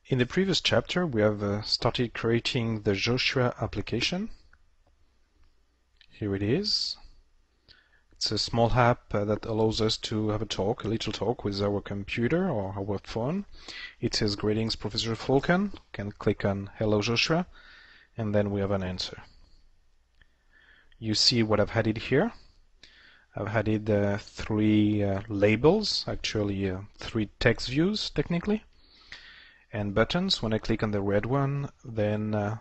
In the previous chapter, we have started creating the Joshua application. Here it is. It's a small app that allows us to have a little talk with our computer or our phone. It says, "Greetings, Professor Fulken." You can click on "Hello, Joshua," and then we have an answer. You see what I've added here. I've added three labels, actually three text views technically, and buttons. When I click on the red one, then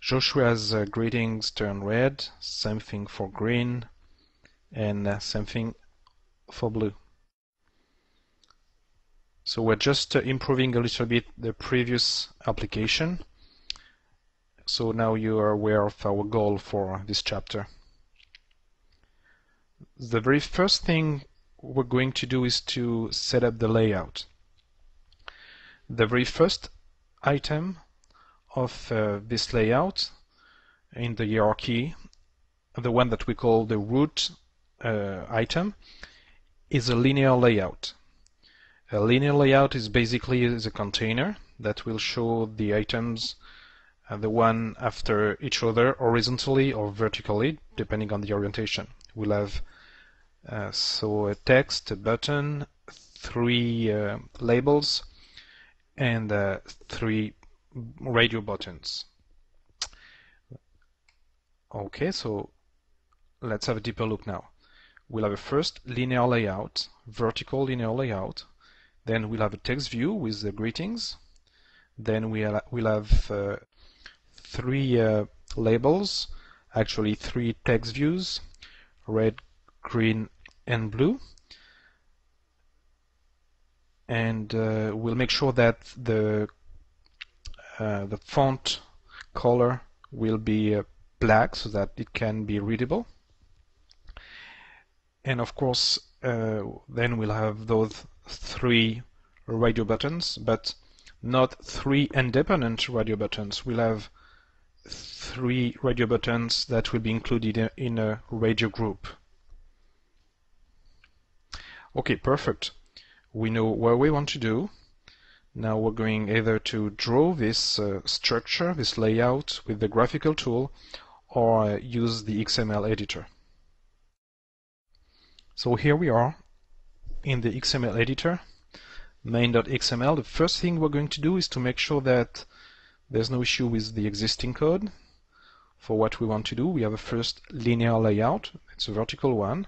Joshua's greetings turn red, same thing for green, and same thing for blue. So we're just improving a little bit the previous application. So now you are aware of our goal for this chapter. The very first thing we're going to do is to set up the layout. The very first item of this layout in the hierarchy, the one that we call the root item, is a linear layout. A linear layout is basically a container that will show the items the one after each other horizontally or vertically, depending on the orientation. We'll have so a text, a button, three labels, and three radio buttons. Okay, so let's have a deeper look now. We'll have a first linear layout, vertical linear layout. Then we'll have a text view with the greetings. Then we'll have three labels, actually three text views, red, green, and blue. And we'll make sure that the font color will be black so that it can be readable. And of course, then we'll have those three radio buttons, but not three independent radio buttons. We'll have three radio buttons that will be included in a radio group. Okay, perfect. We know what we want to do. Now we're going either to draw this structure, this layout with the graphical tool, or use the XML editor. So here we are in the XML editor, main.xml. The first thing we're going to do is to make sure that there's no issue with the existing code. For what we want to do, we have a first linear layout, it's a vertical one,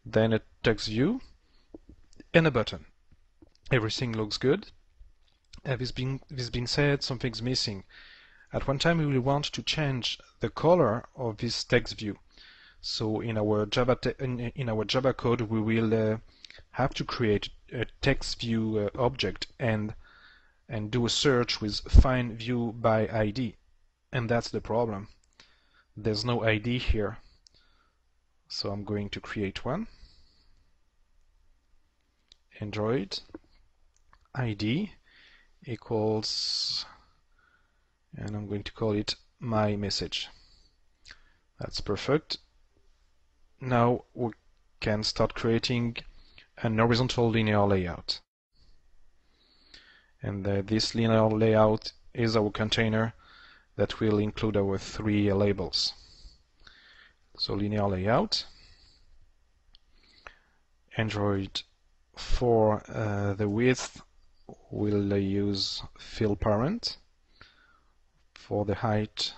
then a text view, and a button. Everything looks good. This being said, something's missing. At one time, we will want to change the color of this text view. So in our Java code, we will have to create a text view object and do a search with find view by ID, and that's the problem. There's no ID here, so I'm going to create one. Android ID equals, and I'm going to call it my message. That's perfect. Now we can start creating an horizontal linear layout. And this linear layout is our container that will include our three labels. So linear layout, Android. For the width, we'll use fill parent. For the height,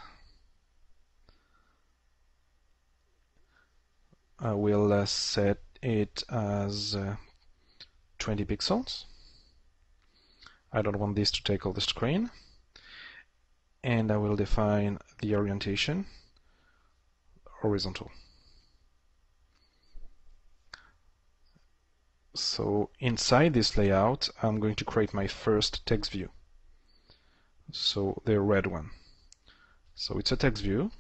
I will set it as 20 pixels. I don't want this to take all the screen. And I will define the orientation horizontal. So inside this layout, I'm going to create my first text view. So the red one. So it's a text view.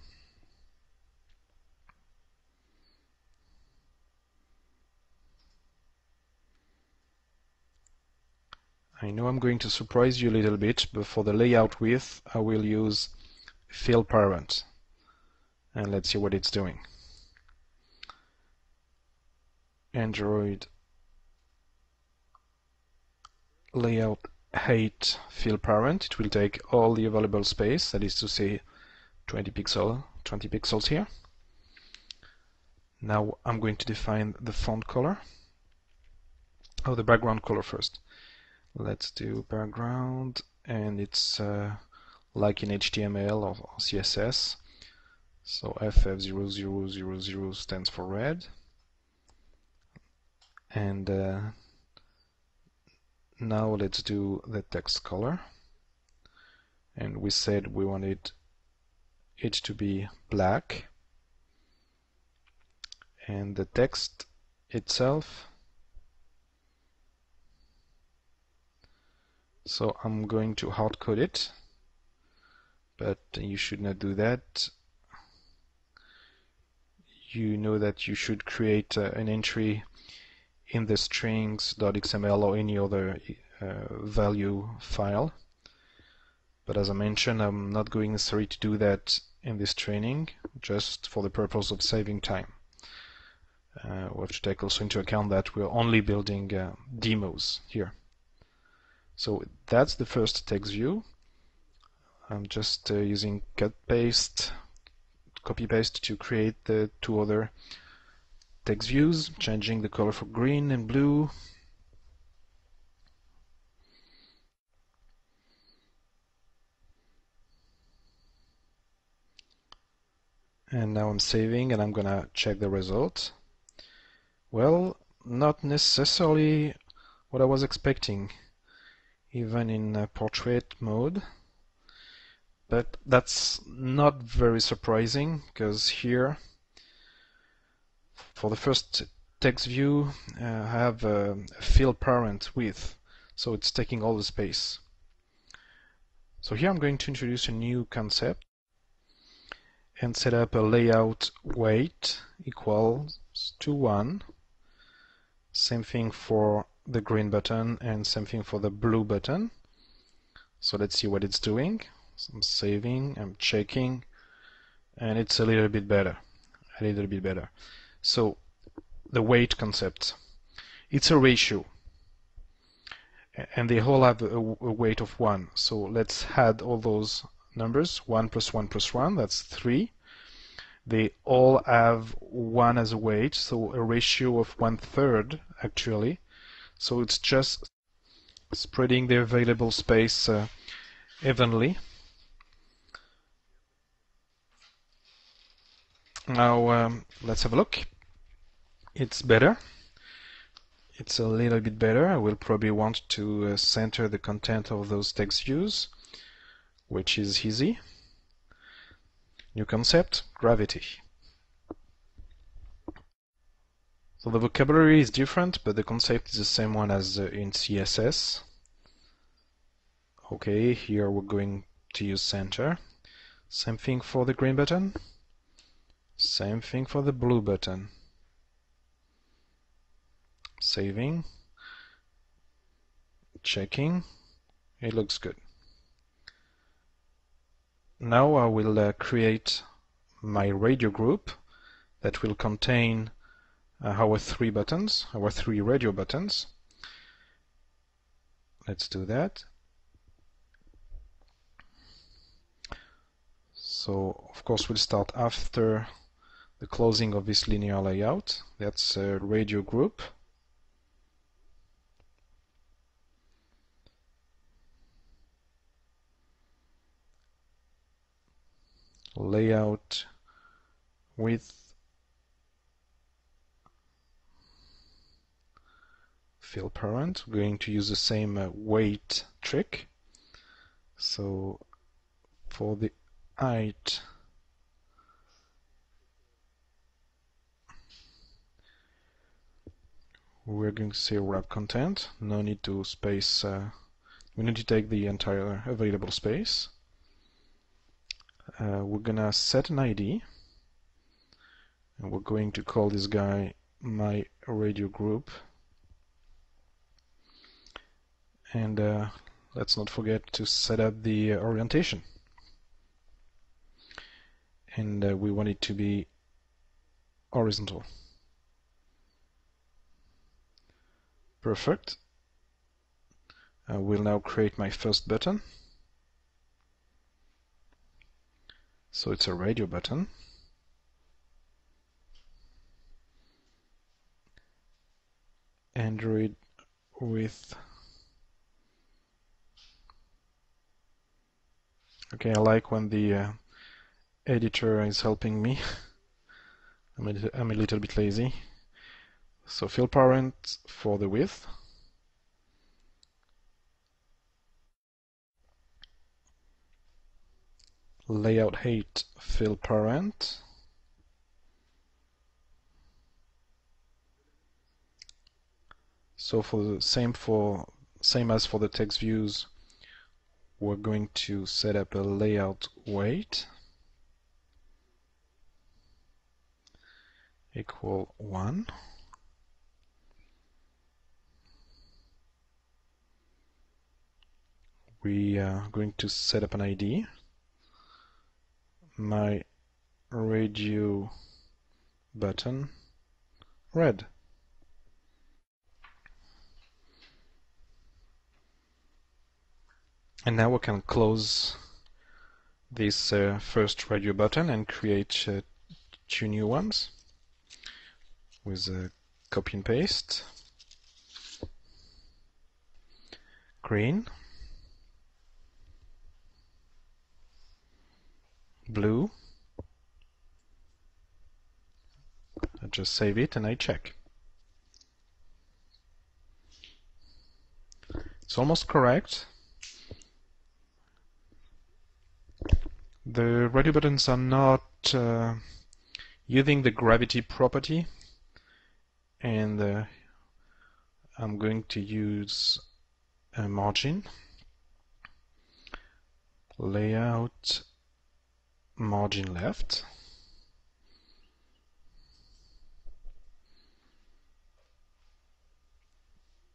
I know I'm going to surprise you a little bit, but for the layout width, I will use fill parent. And let's see what it's doing. Android layout height fill parent. It will take all the available space, that is to say 20 pixels here. Now I'm going to define the font color. Oh, the background color first. Let's do background, and it's like in HTML or CSS. So FF0000 stands for red. And now let's do the text color. And we said we wanted it to be black. And the text itself, so I'm going to hard code it, but you should not do that. You know that you should create an entry in the strings.xml or any other value file. But as I mentioned, I'm not going necessarily to do that in this training, just for the purpose of saving time. We have to take also into account that we're only building demos here. So that's the first text view. I'm just using copy-paste to create the two other text views, changing the color for green and blue. And now I'm saving, and I'm gonna check the result. Well, not necessarily what I was expecting, even in portrait mode. But that's not very surprising, because here, for the first text view, I have a fill parent width, so it's taking all the space. So here I'm going to introduce a new concept and set up a layout weight equals to 1. Same thing for the green button and same thing for the blue button. So let's see what it's doing. So I'm saving, I'm checking, and it's a little bit better. So the weight concept, it's a ratio, and they all have a weight of 1. So let's add all those numbers. 1 plus 1 plus 1, that's 3. They all have 1 as a weight, so a ratio of 1/3 actually. So it's just spreading the available space evenly. Now let's have a look. It's better. It's a little bit better. I will probably want to center the content of those text views, which is easy. New concept, gravity. So the vocabulary is different, but the concept is the same one as in CSS. Okay, here we're going to use center. Same thing for the green button. Same thing for the blue button. Saving. Checking. It looks good. Now I will create my radio group that will contain our three radio buttons. Let's do that. So of course we'll start after the closing of this linear layout. That's a radio group. Layout with fill parent. We're going to use the same weight trick. So for the height, we're going to say wrap content. No need to space. We need to take the entire available space. We're gonna set an ID, and we're going to call this guy my radio group. And let's not forget to set up the orientation. And we want it to be horizontal. Perfect. I will now create my first button. So it's a radio button. Android with... Okay, I like when the editor is helping me. I'm a little bit lazy. So fill parent for the width. Layout height fill parent. So for the same as for the text views, we're going to set up a layout weight equal 1. We are going to set up an ID. My radio button red. And now we can close this first radio button and create 2 new ones with copy and paste. Green, blue. I just save it and I check. It's almost correct. The radio buttons are not using the gravity property, and I'm going to use a margin, layout, margin left,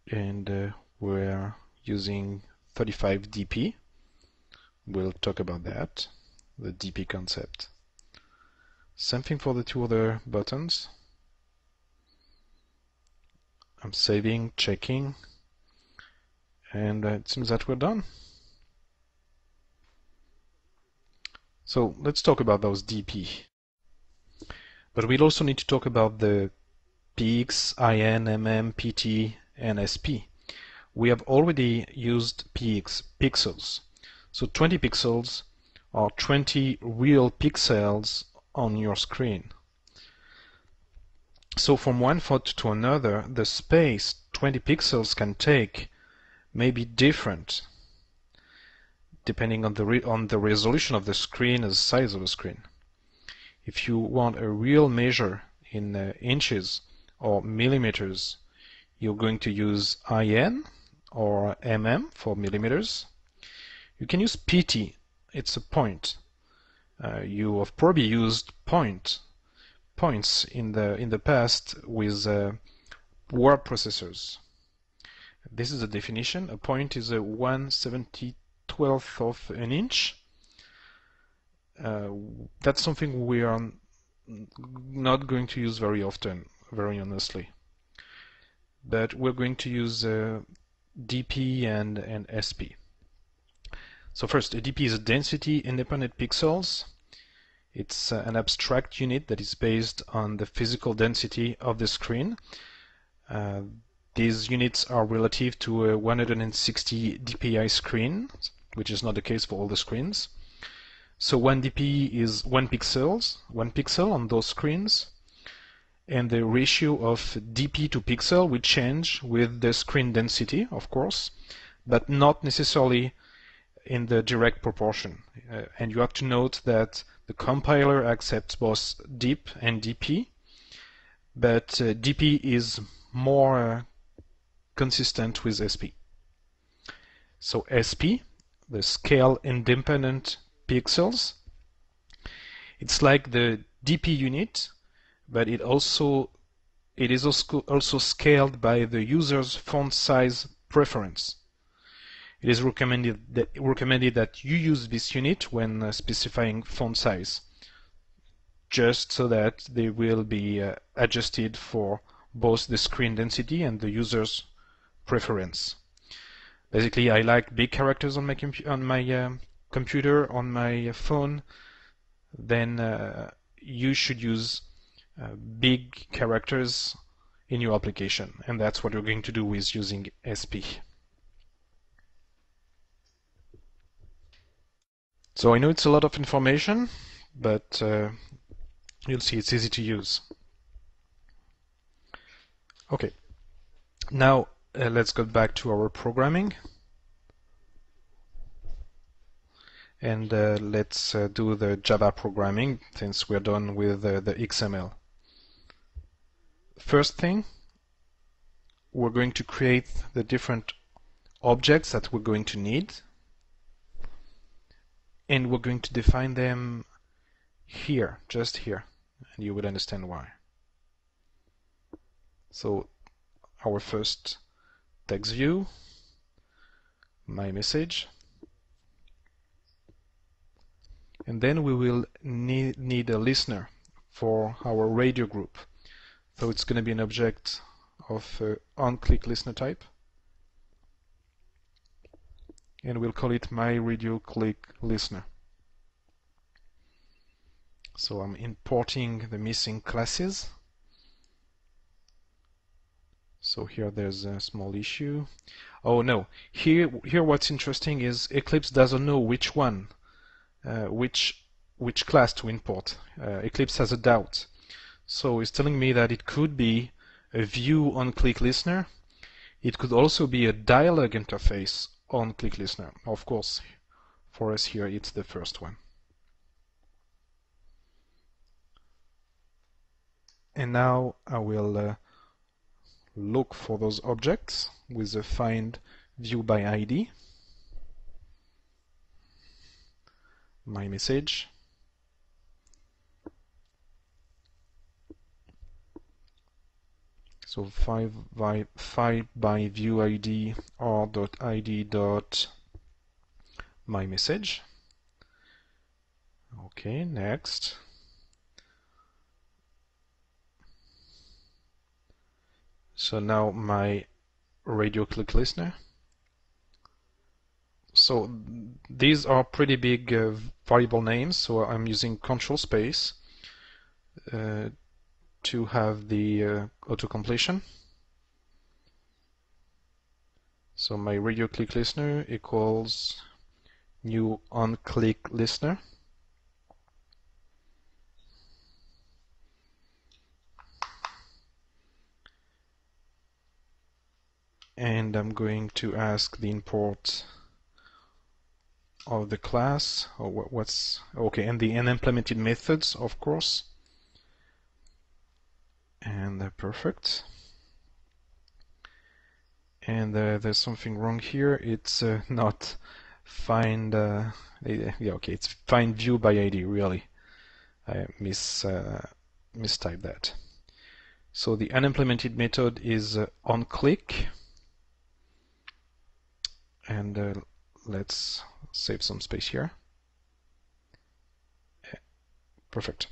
and we're using 35 dp. We'll talk about that, the dp concept. Same thing for the 2 other buttons. I'm saving, checking, and it seems that we're done. So let's talk about those dp. But we'll also need to talk about the px, in, mm, pt, and sp. We have already used px, pixels. So 20 pixels are 20 real pixels on your screen. So from one photo to another, the space 20 pixels can take may be different depending on the resolution of the screen and the size of the screen. If you want a real measure in inches or millimeters, you're going to use IN or mm for millimeters. You can use PT, it's a point. You have probably used points in the past with word processors. This is the definition. A point is a 1/72 of an inch. That's something we are not going to use very often, very honestly. But we're going to use dp and sp. So first, a dp is a density independent pixels. It's an abstract unit that is based on the physical density of the screen. These units are relative to a 160 dpi screen, which is not the case for all the screens. So 1 dp is 1 pixel on those screens, and the ratio of dp to pixel will change with the screen density, of course, but not necessarily in the direct proportion. And you have to note that the compiler accepts both dip and dp, but dp is more consistent with sp. So sp, the scale independent pixels, it's like the dp unit, but it is also scaled by the user's font size preference. It is recommended that you use this unit when specifying font size, just so that they will be adjusted for both the screen density and the user's preference. Basically, I like big characters on my computer, on my phone. Then you should use big characters in your application, and that's what we're going to do with using SP. So I know it's a lot of information, but you'll see it's easy to use. Okay, now let's go back to our programming, and let's do the Java programming since we're done with the XML. First thing, we're going to create the different objects that we're going to need, and we're going to define them here, just here, and you will understand why. So our first text view, my message, and then we will need a listener for our radio group. So it's going to be an object of on-click listener type, and we'll call it my radio click listener. So I'm importing the missing classes. So here there's a small issue. Oh no, here what's interesting is Eclipse doesn't know which one, which class to import. Eclipse has a doubt. So it's telling me that it could be a view on-click listener. It could also be a dialog interface on-click listener. Of course, for us here it's the first one. And now I will look for those objects with the find view by ID, my message, so find by view ID r.id dot my message. Okay, next. So now my radio click listener. So these are pretty big variable names, so I'm using control space to have the autocompletion. So my radio click listener equals new on click listener. And I'm going to ask the import of the class, or what's okay, and the unimplemented methods, of course. And perfect. And there's something wrong here. It's not find. Yeah, okay, it's find view by ID. Really, I mistyped that. So the unimplemented method is on click. And let's save some space here. Perfect.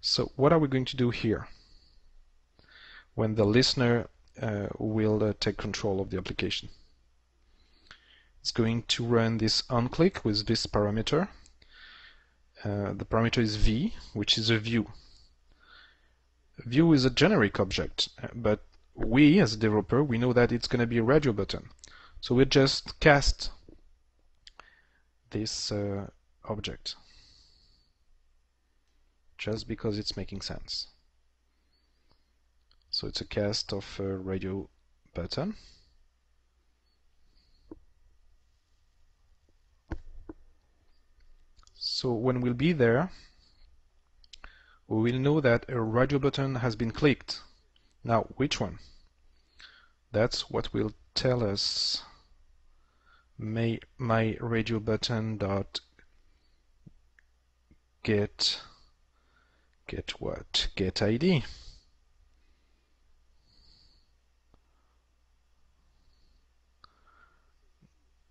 So what are we going to do here when the listener will take control of the application? It's going to run this onClick with this parameter. The parameter is v, which is a view. View is a generic object, but we as a developer, we know that it's going to be a radio button. So we'll just cast this object just because it's making sense. So it's a cast of a radio button. So when we'll be there, we will know that a radio button has been clicked. Now, which one? That's what will tell us my radio button dot get what? Get ID.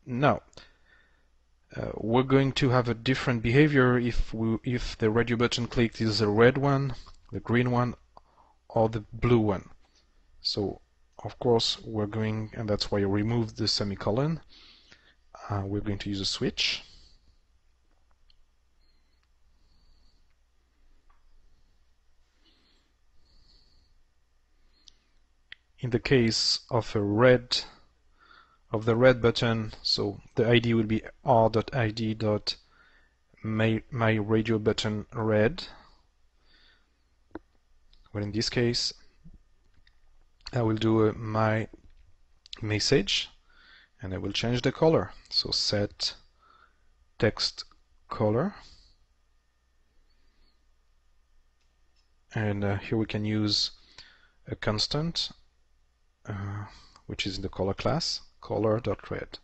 Now we're going to have a different behavior if the radio button clicked is the red one, the green one, or the blue one. So of course, we're going, and that's why I removed the semicolon, we're going to use a switch. In the case of the red button, so the ID will be r.id.myRadioButtonRed. Well, in this case, I will do a my message, and I will change the color. So set text color, and here we can use a constant which is in the color class, color.red,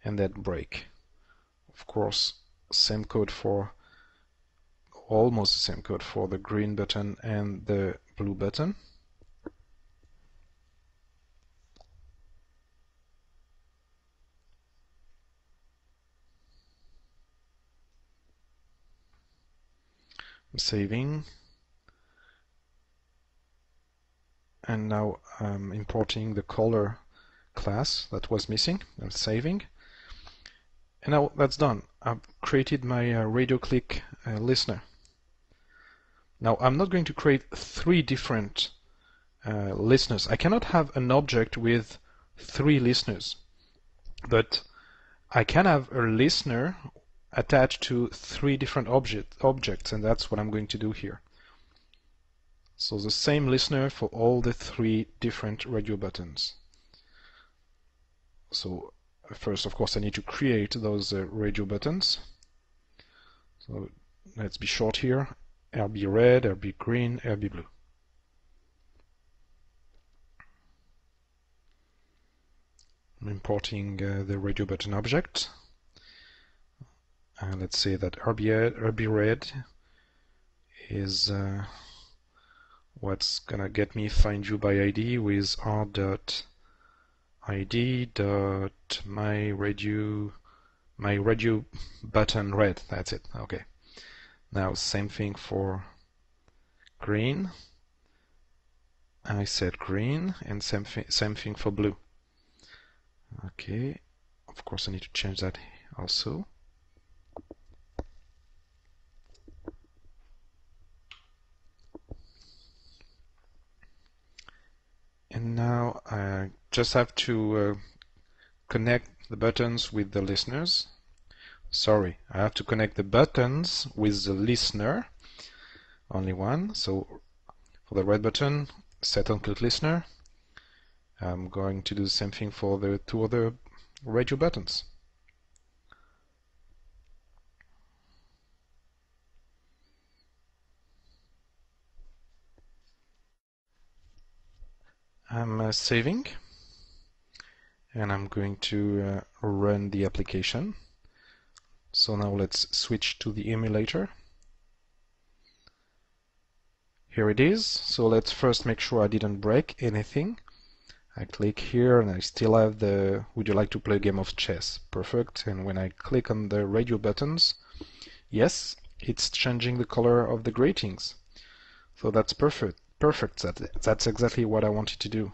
and then break. Of course, same code for almost the same code for the green button and the blue button. I'm saving, and now I'm importing the color class that was missing. I'm saving, and now that's done. I've created my radio click listener. Now I'm not going to create 3 different listeners. I cannot have an object with 3 listeners, but I can have a listener attached to 3 different objects, and that's what I'm going to do here. So the same listener for all the 3 different radio buttons. So first, of course, I need to create those radio buttons. So let's be short here. RB red, RB green, RB blue. I'm importing the radio button object. Let's say that RB red is what's gonna get me find you by ID with r.id.myRadio button red. That's it. Okay. Now same thing for green. I said green, and same thing for blue. Okay. Of course, I need to change that also. And now I just have to connect the buttons with the listeners. Sorry, I have to connect the buttons with the listener. Only one. So for the red button, set on click listener. I'm going to do the same thing for the 2 other radio buttons. I'm saving, and I'm going to run the application. So now let's switch to the emulator. Here it is. So let's first make sure I didn't break anything. I click here and I still have the would you like to play a game of chess? Perfect. And when I click on the radio buttons, yes, it's changing the color of the gratings. So that's perfect. That's exactly what I wanted to do.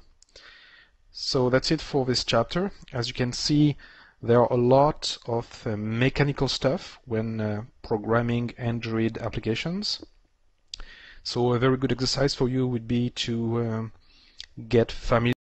So that's it for this chapter. As you can see, there are a lot of mechanical stuff when programming Android applications. So a very good exercise for you would be to get familiar